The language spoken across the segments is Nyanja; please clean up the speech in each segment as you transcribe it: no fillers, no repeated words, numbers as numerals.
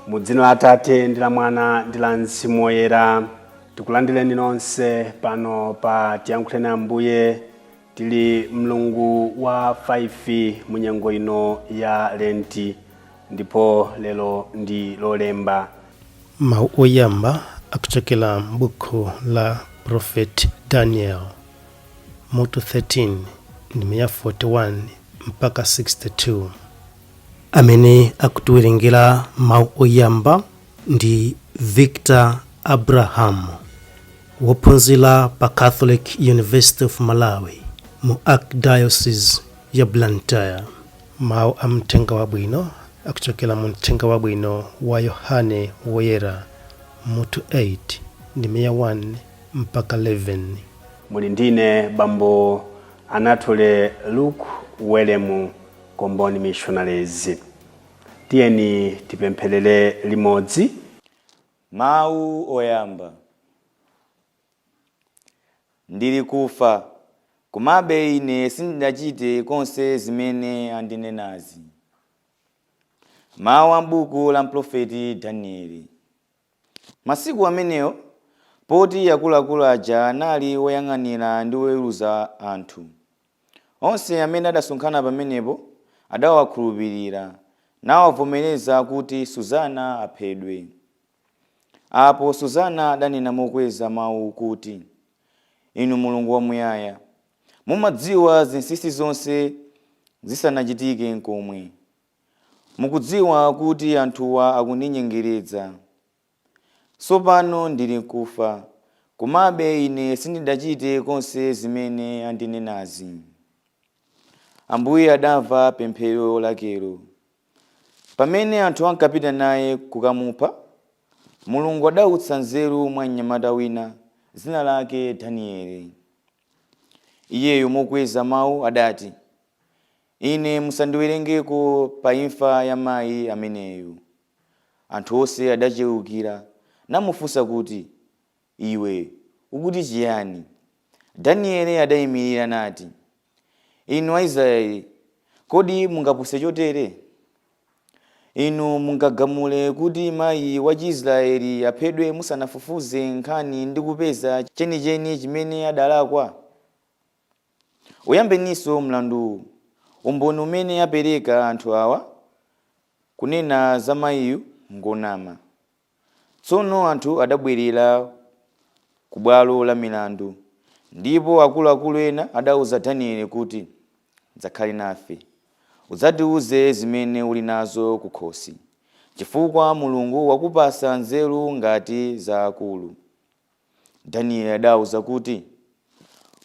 Mudzina la Atate ndi la Mwana ndi la Mzimu Woyera. Tikulandireni nonse pano pa Tiyankhuleni Ambuye. Tili Mulungu wa 5 munyengo ino ya Lent, ndipo lero ndi Lolemba. Mawu oyamba akuchokera m'buku la Prophet Daniel mutu 13 ndime ya 41 mpaka 62. Amene akutiwerengera mawu oyamba ndi Victor Abraham, wophunzira pa Catholic University of Malawi mu Archdiocese ya Blantyre. Mawu a mthenga wabwino akuchokera mu mthenga wabwino wa Yohane Woyera mutu 8 ndime ya 1 mpaka 11. Muli ndine bambo Anatole Luke Welemu Komboni Missionaries. Tiyeni tipempherere limodzi. Mawu oyamba. Ndili kufa, komabe ine sindinachite konse zimene andinenazi. Mawu a m'buku la mprofeti Danieli. Masiku amenewo, poti akuluakulu aja anali woyang'anira ndi woweruza anthu. Onse amene adasonkhana pamenepo adawakhulupirira, nawavomereza kuti Suzana aphedwe. Apo Suzana adanena mokweza mawu kuti, Inu Mulungu wamuyaya, mumadziwa zinsinsi zonse zisanachitike n'komwe. Mukudziwa kuti anthuwa akundinyengereza. Tsopano ndili kufa, komabe ine sindidachite konse zimene andinenazi. Ambuye adamva pemphero lakelo. Pamene anthu ankapita naye kukamupha, Mulungu adautsa nzeru mwa mnyamata wina, dzina lake Danieli. Iyeyo mokweza mawu adati, Ine musandiwerengeko pa imfa ya mayi ameneyo. Anthu onse adachewukira, namufunsa kuti, Iwe, ukuti chiyani? Danieli adayimirira nati, Inu Aisraeli, kodi mungapuse chotere? Inu mungagamule kuti mayi wa Chiisraeli aphedwe musanafufuze nkhani ndi kupeza chenicheni chimene adalakwa? Uyambeninso mlandu umboni umene apereka anthu awa kunena za mayiyu ngonama. Tsono anthu adabwerera ku bwalo la milandu, ndipo akuluakulu ena adauza Danieli kuti, Dzakhale nafe, udzatiuze zimene uli nazo kukhosi, chifukwa Mulungu wakupasa nzeru ngati za akulu. Danieli adauza kuti,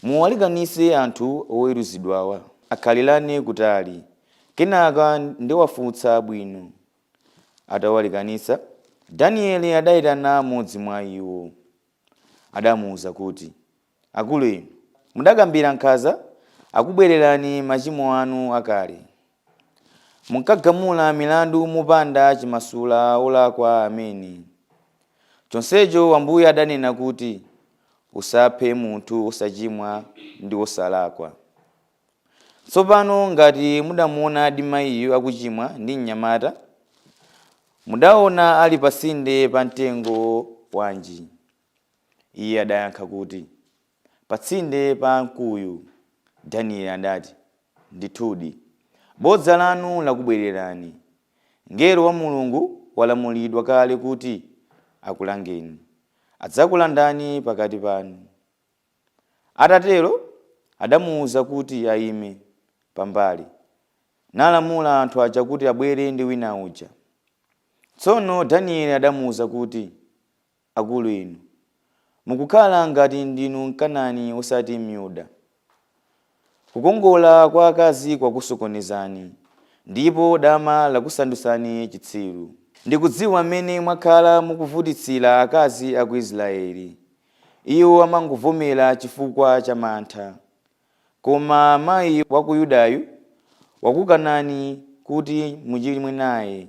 Muwalikanise anthu oweruzidwawa, akhalirane kutali, kenaka ndiwafutsa bwino. Atawalikanisa, Danieli adayitana mmodzi mwa iwo. Adamuwuza kuti, Akulu inu, mudakambira nkhanza, akubwererani machimo anu akale. Munkagamula milandu mupanda chimasula olakwa amene. Chonsecho Ambuye adanena kuti, Usaphe munthu osachimwa ndi osalakwa. Tsopano ngati mudamuona mayiyo akuchimwa ndi mnyamata, mudaona ali pasinde pa mtengo wanji? Iye adayankha kuti, Patsinde pa mkuyu. Danieli adati, Ndithudi, bodza lanu lakubwererani. Ngelo wa Mulungu walamulidwa kale kuti akulangeni, adzakulandani pakati panu. Atatero, adamuwuza kuti ayime pambali, nalamula anthu aja kuti abwere ndi wina uja. Tsono Danieli adamuwuza kuti, Akulu inu, mukukhala ngati ndinu Mkanani osati Myuda. Kukongola kwa akazi kwakusokonezani, ndipo dama lakusandusani chitsiru. Ndikudziwa mmene mwakhala mukuvutitsira akazi a ku Israeli. Iwo amanguvomera chifukwa cha mantha. Koma mayi wa ku Yudayu wakukanani kuti muchilimwe naye.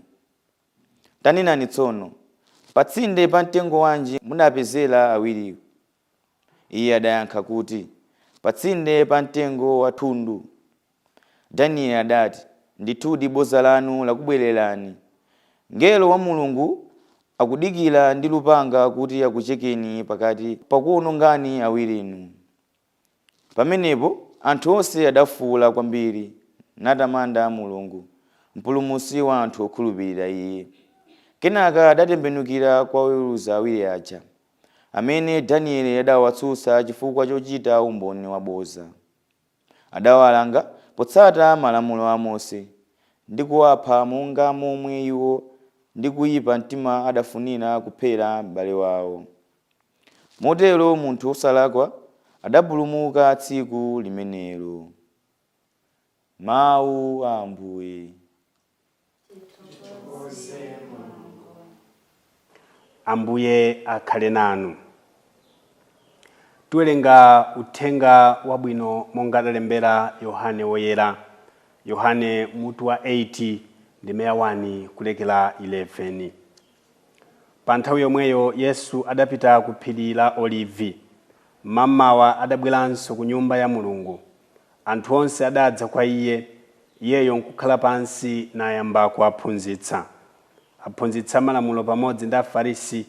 Tanenani tsono, patsinde pa mtengo wanji munapezera awiriwo? Iye adayankha kuti, patsinde pa mtengo wa thundu. Danieli adati, ndithudi boza lanu lakubwererani. Ngelo wa Mulungu akudikira ndi lupanga kuti akuchekeni pakati pakuwonongani awirinu. Pamenepo anthu onse adafuwula kwambiri natamanda Mulungu, mpulumutsi wa anthu okhulupirira Iye. Kenaka adatembenukira kwa oweruza awiri aja, amene Danieli adawatsutsa chifukwa chochita umboni waboza. Adawalanga potsata malamulo a Mose ndi kuwapha monga momwe iwo ndi kuyipa mtima adafunira kuphera m'bale wawo. Motero munthu wosalakwa adapulumuka tsiku limenelo. Mawu a Ambuye. Ambuye akhale nanu. Tiwerenga uthenga wabwino monga adalembera Yohane woyera. Yohane mutu wa 8 ndime ya 1 kulekera 11. Pa nthawi yomweyo Yesu adapita ku phiri la Olivi. Mmamawa adabweranso ku nyumba ya Mulungu. Anthu onse adadza kwa Iye, Iyeyo nkukhala pansi nayamba kuwaphunzitsa. Aphunzitsa malamulo pamodzi ndi Afarisi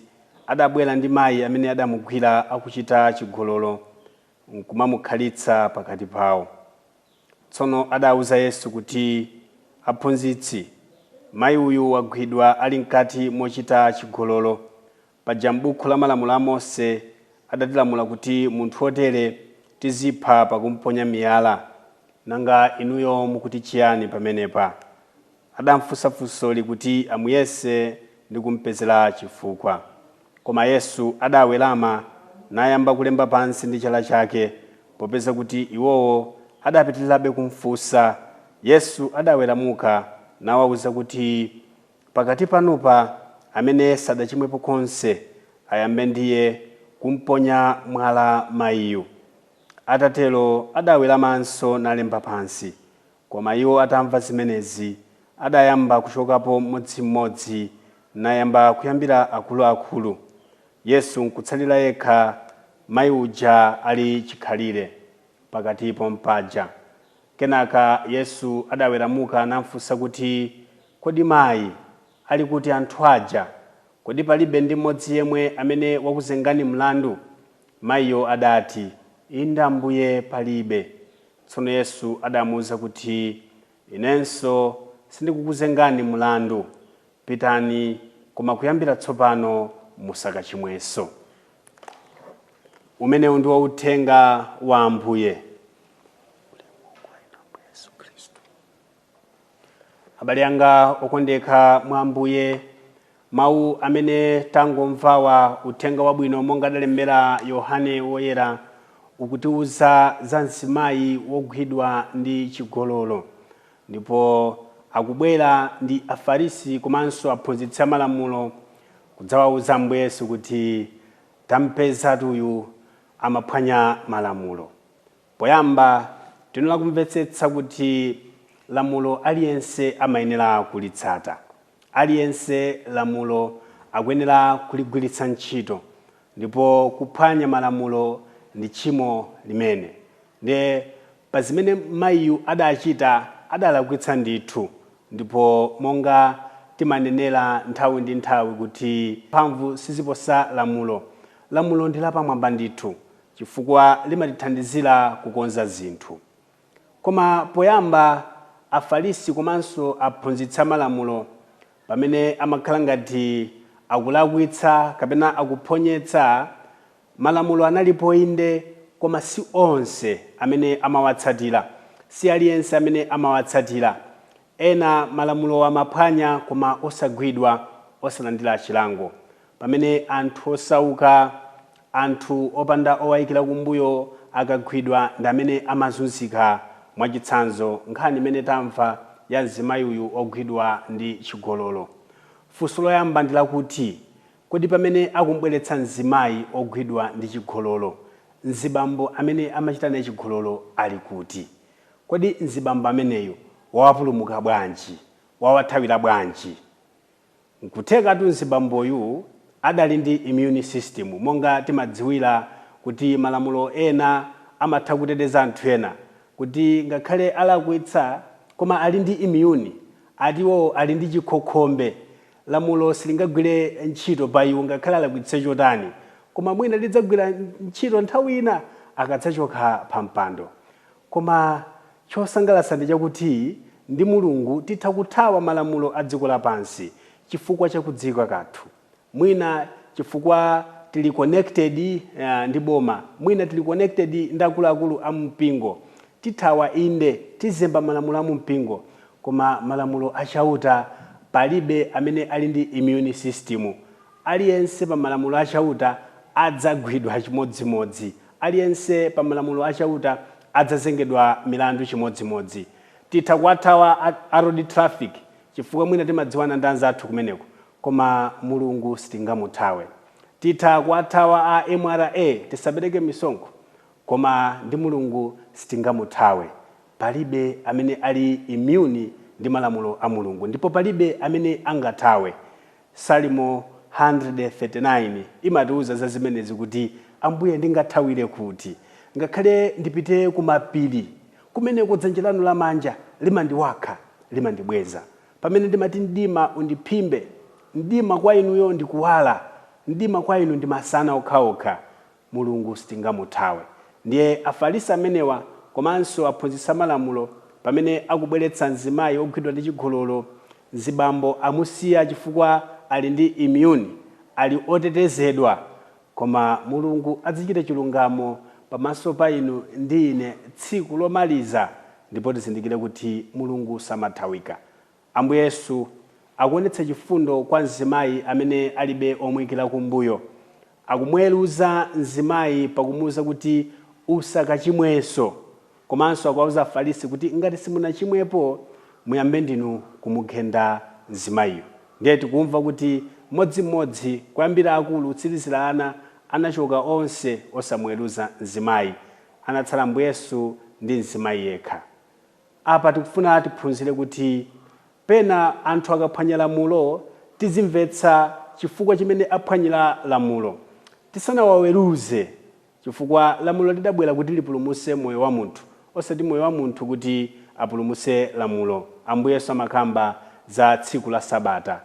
adabwera ndi mayi amene adamugwira akuchita chigololo, nkumamukhalitsa pakati pawo. Tsono adawuza Yesu kuti, aphunzitsi, mayi uyu wagwidwa ali mkati mochita chigololo. Paja m'buku la malamulo a Mose adatilamula kuti munthu wotere tizipha pakumponya miyala. Nanga inuyo mukuti chiyani pamenepa? Adamfunsafunsoli kuti amuyese ndi kumpezera chifukwa. Koma Yesu adawerama nayamba kulemba pansi ndi chala chake, popeza kuti iwowo adapitirirabe kumfunsa. Yesu adaweramuka nawawuza kuti, pakati panupa amene sadachimwepo konse ayambe ndiye kumponya mwala mayiyu. Atatero adaweramanso nalemba pansi. Koma iwo atamva zimenezi adayamba kuchokapo mmodzimmodzi nayamba kuyambira akuluakulu. Yesu nkutsalira yekha, mayi uja ali chikhalire pakatipo mpaja. Kenaka Yesu adaweramuka namfunsa kuti, kodi mayi ali kuti anthu aja? Kodi palibe ndi mmodzi yemwe amene wakuzengani mlandu? Mayiyo adati, inde Ambuye, palibe. Tsono Yesu adamuwuza kuti, inenso sindikukuzengani mlandu. Pitani, koma kuyambira tsopano musakachimwenso. Umenewu ndiwo uthenga wa Ambuye. Abale anga okondeka mwa Ambuye, mawu amene tangomvawa uthenga wabwino monga adalembera Yohane woyera ukutiuza za mzimayi wogwidwa ndi chigololo. Ndipo akubwera ndi Afarisi komanso aphunzitsi amalamulo kudzawawuza Ambuye Yesu kuti tampeza uyu amaphwanya malamulo. Poyamba tinola kumvetsetsa kuti lamulo aliyense amayenera kulitsata. Aliyense lamulo akuyenera kuligwiritsa ntchito. Ndipo kuphwanya malamulo ndi tchimo limene. Ndiye pa zimene mayiyu adachita adalakwitsa ndithu. Ndipo monga timanenera nthawi ndi nthawi kuti mphamvu siziposa lamulo. Lamulo ndi lapamwamba ndithu chifukwa limatithandizira kukonza zinthu. Koma poyamba Afarisi komanso aphunzitsi amalamulo pamene amakhala ngati akulakwitsa kapena akuphonyetsa, malamulo analipo inde, koma si onse amene amawatsatira. Si aliyense amene amawatsatira. Ena malamulo amaphwanya koma osagwidwa, osalandira chilango. Pamene anthu osauka, anthu opanda owayikira kumbuyo akagwidwa ndi amene amazunzika. Mwachitsanzo nkhani imene tamva ya mzimayi uyu ogwidwa ndi chigololo. funso loyamba ndi lakuti kodi pamene akumbweretsa mzimayi ogwidwa ndi chigololo, mzibambo amene amachita naye chigololo ali kuti? Kodi mzibambo ameneyo wawapulumuka bwanji, wawathawira bwanji? Nkuthekatu mzibamboyu adali ndi immune system, monga timadziwira kuti malamulo ena amatha kuteteza anthu ena kuti ngakhale alakwitsa koma ali ndi immune, atiwo ali ndi chikhokhombe, lamulo silingagwire ntchito pa iwo ngakhale alakwitse chotani, koma mwina lidzagwira ntchito nthawi ina akadzachoka pa mpando. Koma chosangalatsa ndi chakuti ndi Mulungu titha kuthawa malamulo a dziko lapansi chifukwa chakudziwika kathu. Mwina chifukwa tili connected ndi boma, mwina tili connected ndi akuluakulu a mpingo, tithawa inde tizemba malamulo a mpingo, koma malamulo achauta palibe amene ali ndi immune system. Aliyense pa malamulo achauta adzagwidwa chimodzimodzi, aliyense pa malamulo achauta adzazengedwa milandu chimodzimodzi. Titha kuwathawa a road traffic chifukwa mwina timadziwana ndi anzathu kumeneko, koma Mulungu sitingamuthawe. Titha kuwathawa a MRA tisapereke misonkho, koma ndi Mulungu sitingamuthawe. Palibe amene ali immune ndi malamulo a Mulungu, ndipo palibe amene angathawe. Salimo 139 imatiuza za zimenezi kuti Ambuye ndingathawire kuti? Ngakhale ndipite kumapiri kumeneko dzanja lanu lamanja limandiwakha, limandibweza. Pamene ndimati mdima undiphimbe, mdima kwa inuyo ndikuwala, mdima kwa inu ndi masana okhaokha, Mulungu sitingamuthawe. Ndiye Afarisi amenewa komanso aphunzitsa malamulo pamene akubweretsa mzimayi ogwidwa ndi chigololo, mzibambo amusiya chifukwa ali ndi immune, ali otetezedwa, koma Mulungu azichita chilungamo pamaso pa inu ndi ine tsiku lomaliza, ndipo tizindikire kuti Mulungu samathawika. Ambuye Yesu akuonetsa chifundo kwa mzimayi amene alibe omuyikira kumbuyo. Akumweruza mzimayi pakumuwuza kuti usakachimwenso, komanso akuwauza Afarisi kuti ngati simunachimwepo muyambe ndinu kumugenda mzimayiyo. Ndiye tikumva kuti mmodzimmodzi kuyambira akulu kutsirizira ana anachoka onse osamweruza mzimayi, anatsala Ambuye Yesu ndi mzimayi yekha. Apa tikufuna tiphunzire kuti pena anthu akaphwanya lamulo tizimvetsa chifukwa chimene aphwanyira lamulo, tisanawaweruze, chifukwa lamulo lidabwera kuti lipulumutse moyo wa munthu, osati moyo wa munthu kuti apulumutse lamulo. Ambuye Yesu amakamba za tsiku la Sabata.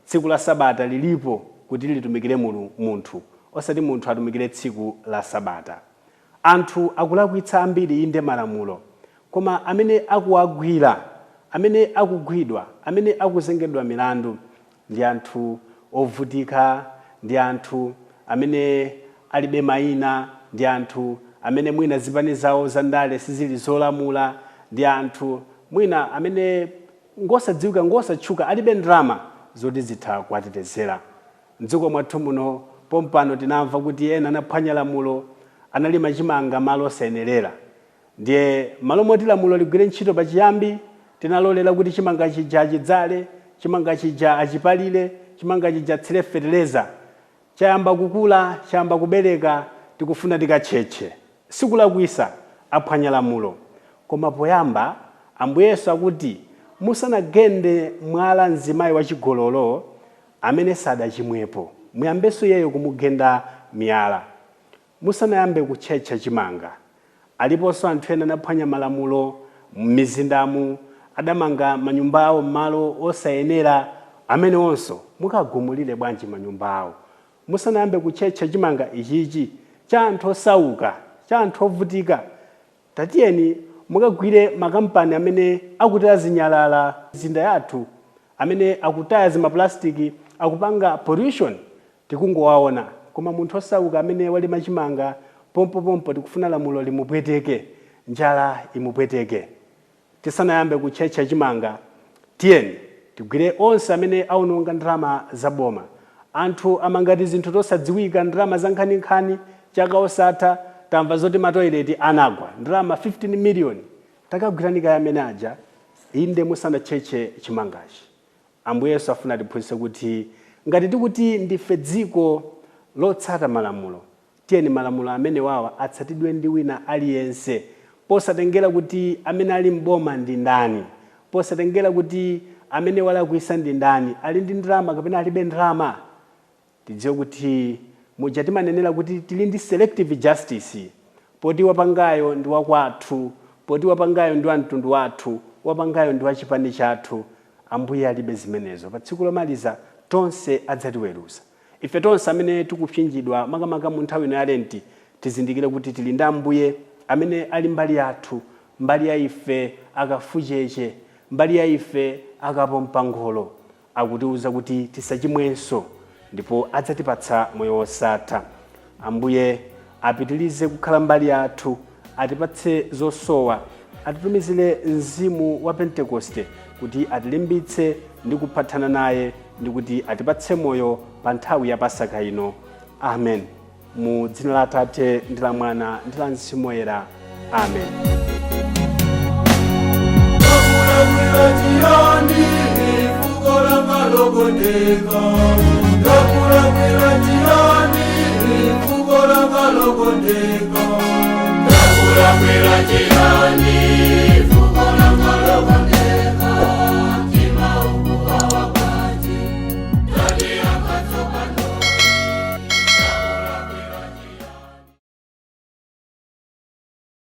Tsiku la Sabata lilipo kuti litumikire munthu, osati munthu atumikire tsiku la Sabata. Anthu akulakwitsa ambiri inde malamulo, koma amene akuwagwira, amene akugwidwa, amene akuzengedwa milandu ndi anthu ovutika, ndi anthu amene alibe mayina, ndi anthu amene mwina zipani zawo za ndale sizili zolamula, ndi anthu mwina amene ngosadziwika ngosatchuka alibe ndalama zoti zitha kuwatetezera. M'dziko mwathu muno pompano tinamva kuti ena anaphwanya lamulo, analima chimanga malo osayenerera. Ndiye malo moti lamulo ligwire ntchito pachiyambi, tinalolera kuti chimanga chija achidzale, chimanga chija achipalire, chimanga chija atsire fertilizer. Chayamba kukula, chayamba kubereka, tikufuna tikatchetche. Sikulakwisa aphwanya lamulo. Koma poyamba Ambuye Yesu akuti musanagende mwala mzimayi wachigololo amene sadachimwepo, muyambenso yeyo kumugenda miyala, musanayambe kutchetcha chimanga. Aliponso anthu ena anaphwanya malamulo m'mizindamu, adamanga manyumba awo m'malo osayenera, amene onso mukagumulire bwanji manyumba awo. Musanayambe kutchetcha chimanga ichichi cha anthu osauka, cha anthu ovutika. Tatiyeni mukagwire makampani amene akutaya zinyalala mizinda yathu, amene akutaya zimaplastiki, akupanga pollution, tikungowaona. Koma munthu osauka amene walima chimanga, pompo tikufuna lamulo limupweteke, njala imupweteke. Tisanayambe kutchetcha chimanga, tiyeni tigwire onse amene aononga ndalama zaboma. Anthu amangati zinthu zosadziwika, ndalama za nkhaninkhani, chaka osatha tamva zoti matoileti anagwa, ndalama 15 million. Takagwirani kaya amene aja, inde musanatchetche chimangachi. Ambuye Yesu afuna tiphunzitse kuti ngati tikuti ndife dziko lotsata malamulo, tiyeni malamulo amene wawa atsatidwe ndi wina aliyense, posatengera kuti amene ali mboma ndi ndani, posatengera kuti amene walakwisa ndi ndani, ali ndi ndalama kapena alibe ndalama. Tidziwe kuti muja timanenera kuti tili ndi selective justice, poti wapangayo ndi wakwathu, poti wapangayo ndi wa mtundu wathu, wapangayo ndi wa chipani chathu. Ambuye alibe zimenezo. Pa tsiku lomaliza tonse adzatiweruza. Ife tonse amene tikupsinjidwa makamaka mu nthawi ino ya Lent, tizindikire kuti tili ndi Ambuye amene ali mbali yathu, mbali ya ife akafucheche, mbali ya ife akapompa ngolo, akutiuza kuti tisachimwenso ndipo adzatipatsa moyo wosatha. Ambuye apitilize kukhala mbali yathu, atipatse zosowa, atitumizire mzimu wa Pentekoste kuti atilimbitse ndi kuphatana naye ndi kuti atipatse moyo pa nthawi ya Pasaka ino. Amen. Mu dzina la Atate ndi la Mwana ndi la Mzimu Woyera. Amen. Kakula kwira jioni, fuko la kalogondeka.